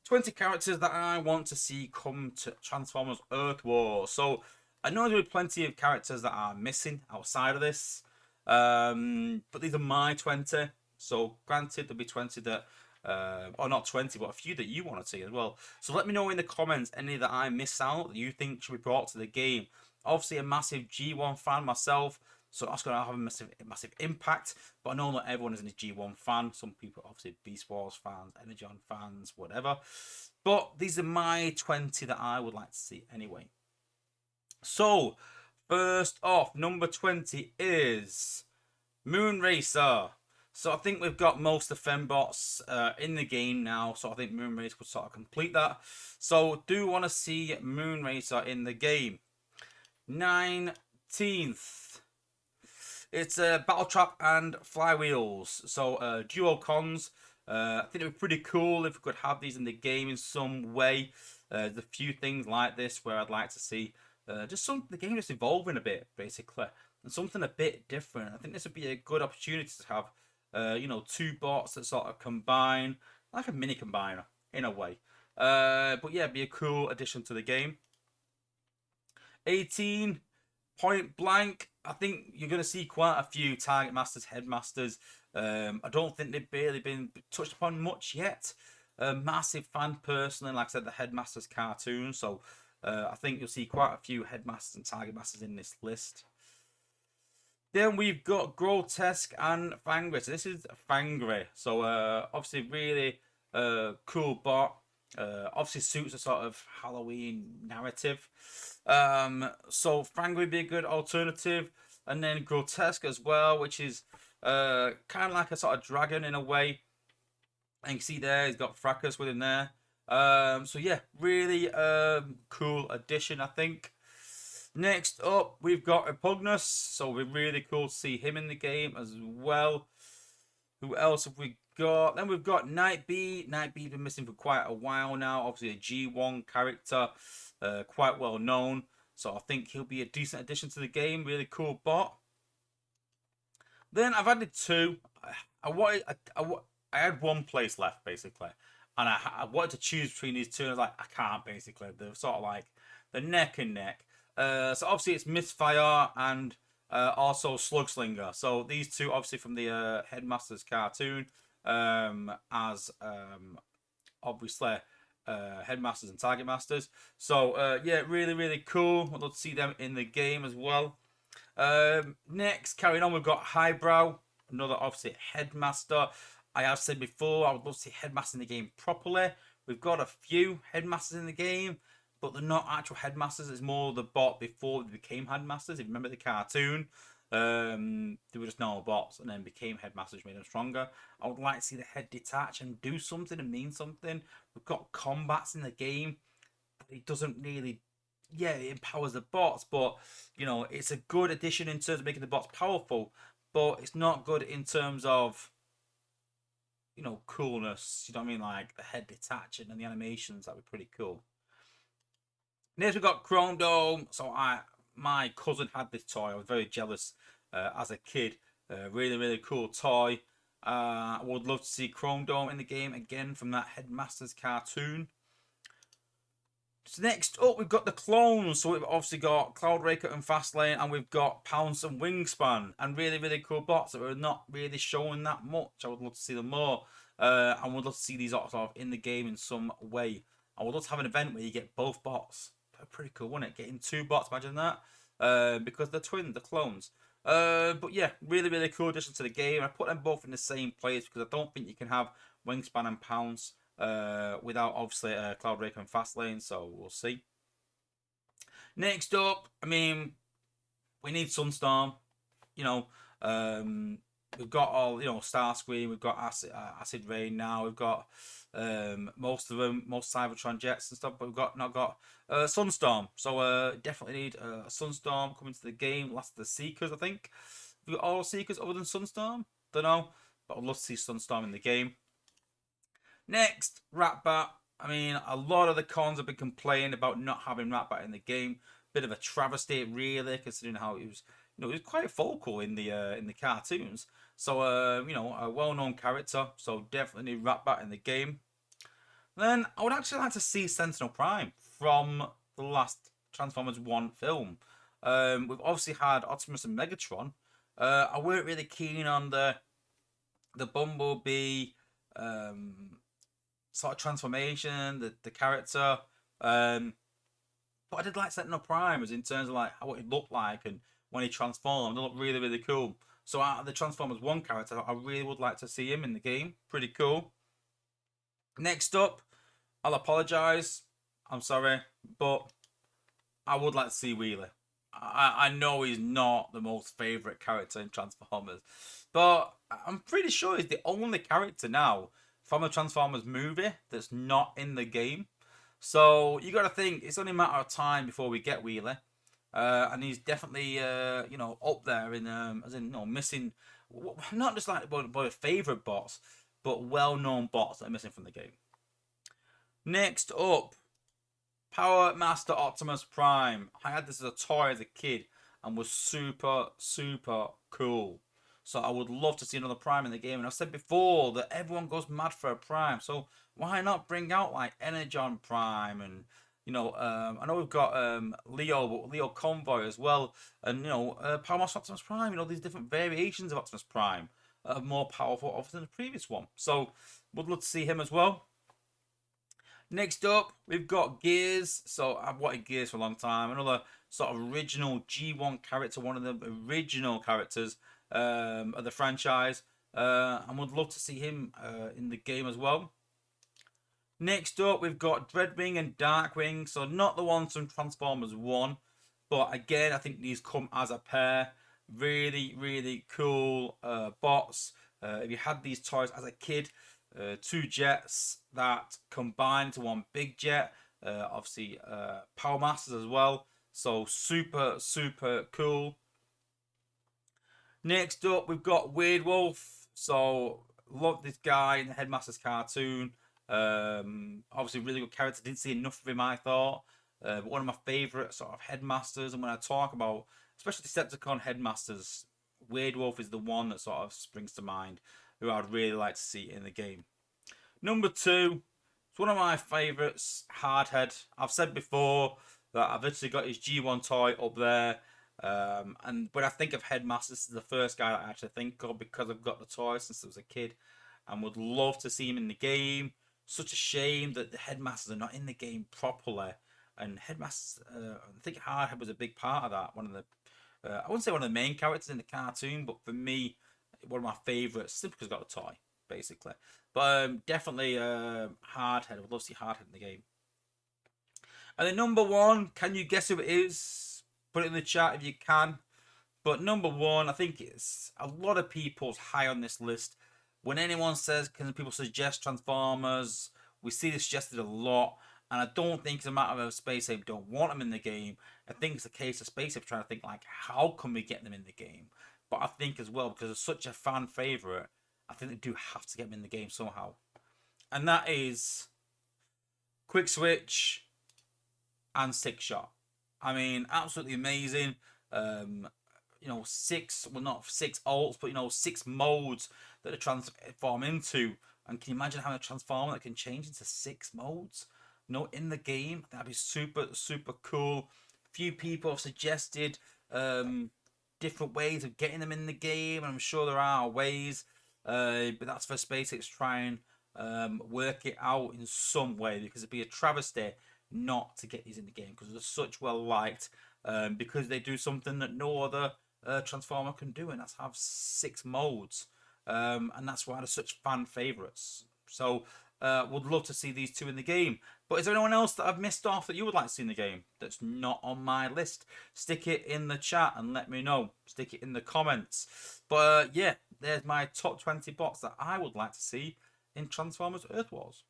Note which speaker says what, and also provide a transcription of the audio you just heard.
Speaker 1: 20 characters that I want to see come to Transformers Earth War. So I know there are plenty of characters that are missing outside of this, but these are my 20. So granted, there'll be 20 that, or not 20, but a few that you want to see as well. So let me know in the comments any that I miss out that you think should be brought to the game. Obviously, a massive G1 fan myself, so that's going to have a massive impact. But I know not everyone is a G1 fan. Some people are obviously Beast Wars fans, Energon fans, whatever. But these are my 20 that I would like to see anyway. So, first off, number 20 is Moonracer. So I think we've got most of the fembots in the game now. So I think Moonracer would sort of complete that. So do want to see Moonracer in the game. 19th. It's Battletrap and Flywheels. So duo cons. I think it would be pretty cool if we could have these in the game in some way. There's a few things like this where I'd like to see just the game just evolving a bit, basically, and something a bit different. I think this would be a good opportunity to have, you know, two bots that sort of combine, like a mini combiner in a way. But yeah, be a cool addition to the game. 18. Pointblank. I think you're going to see quite a few Target Masters, Headmasters. I don't think they've barely been touched upon much yet. Massive fan personally, like I said, the Headmasters cartoon. So I think you'll see quite a few Headmasters and Target Masters in this list. Then we've got Grotesque and Fangry. So this is Fangry. So obviously really cool bot. Obviously suits a sort of Halloween narrative. So Fangry would be a good alternative. And then Grotesque as well, which is kind of like a sort of dragon in a way. And you can see there, he's got Fracas with him there. So yeah, really cool addition, I think. Next up, we've got Optimus. So we're really cool to see him in the game as well. Who else have we got? Then we've got Nightbeat. Nightbeat been missing for quite a while now. Obviously a G1 character, quite well known. So I think he'll be a decent addition to the game. Really cool bot. Then I've added two. I had one place left basically, and I wanted to choose between these two. And I was like, I can't basically. They're sort of like the neck and neck. So obviously it's Misfire and also Slugslinger. So these two obviously from the Headmasters cartoon, as obviously Headmasters and Target Masters. So yeah, really cool. I'd love to see them in the game as well. Next, carrying on, we've got Highbrow, another obviously Headmaster. I have said before, I would love to see Headmaster in the game properly. We've got a few Headmasters in the game, but they're not actual Headmasters. It's more the bot before they became Headmasters. If you remember the cartoon, they were just normal bots and then became Headmasters, made them stronger. I would like to see the head detach and do something and mean something. We've got combats in the game, but it doesn't really, yeah, it empowers the bots, but you know, it's a good addition in terms of making the bots powerful, but it's not good in terms of, you know, coolness. You know what I mean? Like the head detaching and the animations, that would be pretty cool. Next, we've got Chromedome. So my cousin had this toy. I was very jealous as a kid. Really cool toy. I would love to see Chromedome in the game again from that Headmasters cartoon. So next up, we've got the clones. So we've obviously got Cloudraker and Fastlane, and we've got Pounce and Wingspan, and really cool bots that we're not really showing that much. I would love to see them more. I would love to see these sort of in the game in some way. I would love to have an event where you get both bots. That'd be pretty cool, wouldn't it? Getting two bots, imagine that. Because they're twins, the clones. But yeah, really cool addition to the game. I put them both in the same place because I don't think you can have Wingspan and Pounce without obviously Cloudraker and Fastlane, so we'll see. Next up, I mean, we need Sunstorm. You know, we've got all, you know, Starscream, we've got Acid Rain now, we've got most of them, most Cybertron jets and stuff, but we've not got Sunstorm. So definitely need a Sunstorm coming to the game. Last of the Seekers, I think. We've got all Seekers other than Sunstorm. Don't know, but I'd love to see Sunstorm in the game. Next, Ratbat. I mean, a lot of the cons have been complaining about not having Ratbat in the game. Bit of a travesty, really, considering how he was, you know, he was quite vocal in the cartoons. So, you know, a well-known character. So definitely need Ratbat in the game. Then I would actually like to see Sentinel Prime from the last Transformers 1 film. We've obviously had Optimus and Megatron. I weren't really keen on the Bumblebee sort of transformation, the character. But I did like Sentinel Prime, as in terms of like how it looked like and when he transformed, it looked really, really cool. So out of the Transformers 1 character, I really would like to see him in the game. Pretty cool. Next up, I'll apologise. I'm sorry, but I would like to see Wheelie. I know he's not the most favourite character in Transformers, but I'm pretty sure he's the only character now from a Transformers movie that's not in the game. So you got to think it's only a matter of time before we get Wheelie, and he's definitely up there in as in missing, not just like by favourite bots, but well-known bots that are missing from the game. Next up, Powermaster Optimus Prime. I had this as a toy as a kid and was super, super cool. So I would love to see another Prime in the game. And I've said before that everyone goes mad for a Prime. So why not bring out like Energon Prime and I know we've got Leo Convoy as well, and Powermaster Optimus Prime. These different variations of Optimus Prime are more powerful obviously than the previous one. So would love to see him as well. Next up, we've got Gears. So I've wanted Gears for a long time. Another sort of original G1 character, one of the original characters of the franchise. And would love to see him in the game as well. Next up, we've got Dreadwing and Darkwing. So not the ones from Transformers 1. But again, I think these come as a pair. Really, really cool bots. If you had these toys as a kid, two jets that combine to one big jet. Obviously, Powermasters as well. So super, super cool. Next up, we've got Weirdwolf. So love this guy in the Headmaster's cartoon. Obviously, really good character. Didn't see enough of him, I thought. But one of my favourite sort of headmasters. And when I talk about, especially Decepticon headmasters, Weirdwolf is the one that sort of springs to mind, who I'd really like to see in the game. Number 2, it's one of my favourites, Hardhead. I've said before that I've literally got his G1 toy up there. And when I think of headmasters, this is the first guy that I actually think of because I've got the toy since I was a kid and would love to see him in the game. Such a shame that the headmasters are not in the game properly. And headmasters, I think Hardhead was a big part of that. One of the, I wouldn't say one of the main characters in the cartoon, but for me, one of my favourites, simply because I've got a toy, basically. But definitely Hardhead. I would love to see Hardhead in the game. And then number 1, can you guess who it is? Put it in the chat if you can. But number 1, I think it's a lot of people's high on this list. When anyone says, can people suggest Transformers? We see this suggested a lot. And I don't think it's a matter of Space Ape don't want them in the game. I think it's a case of Space Ape trying to think, like, how can we get them in the game? But I think as well, because it's such a fan favourite, I think they do have to get them in the game somehow. And that is Quickswitch and Sixshot. I mean, absolutely amazing. 6, well, not 6 alts, but 6 modes that they transform into. And can you imagine having a transformer that can change into 6 modes? In the game? That'd be super, super cool. Few people have suggested different ways of getting them in the game, and I'm sure there are ways. But that's for SpaceX to try and work it out in some way, because it'd be a travesty not to get these in the game, because they're such well liked, because they do something that no other Transformer can do, and that's have 6 modes, and that's why they're such fan favourites. So would love to see these 2 in the game. But is there anyone else that I've missed off that you would like to see in the game that's not on my list? Stick it in the chat and let me know. Stick it in the comments. But yeah, there's my top 20 bots that I would like to see in Transformers Earth Wars.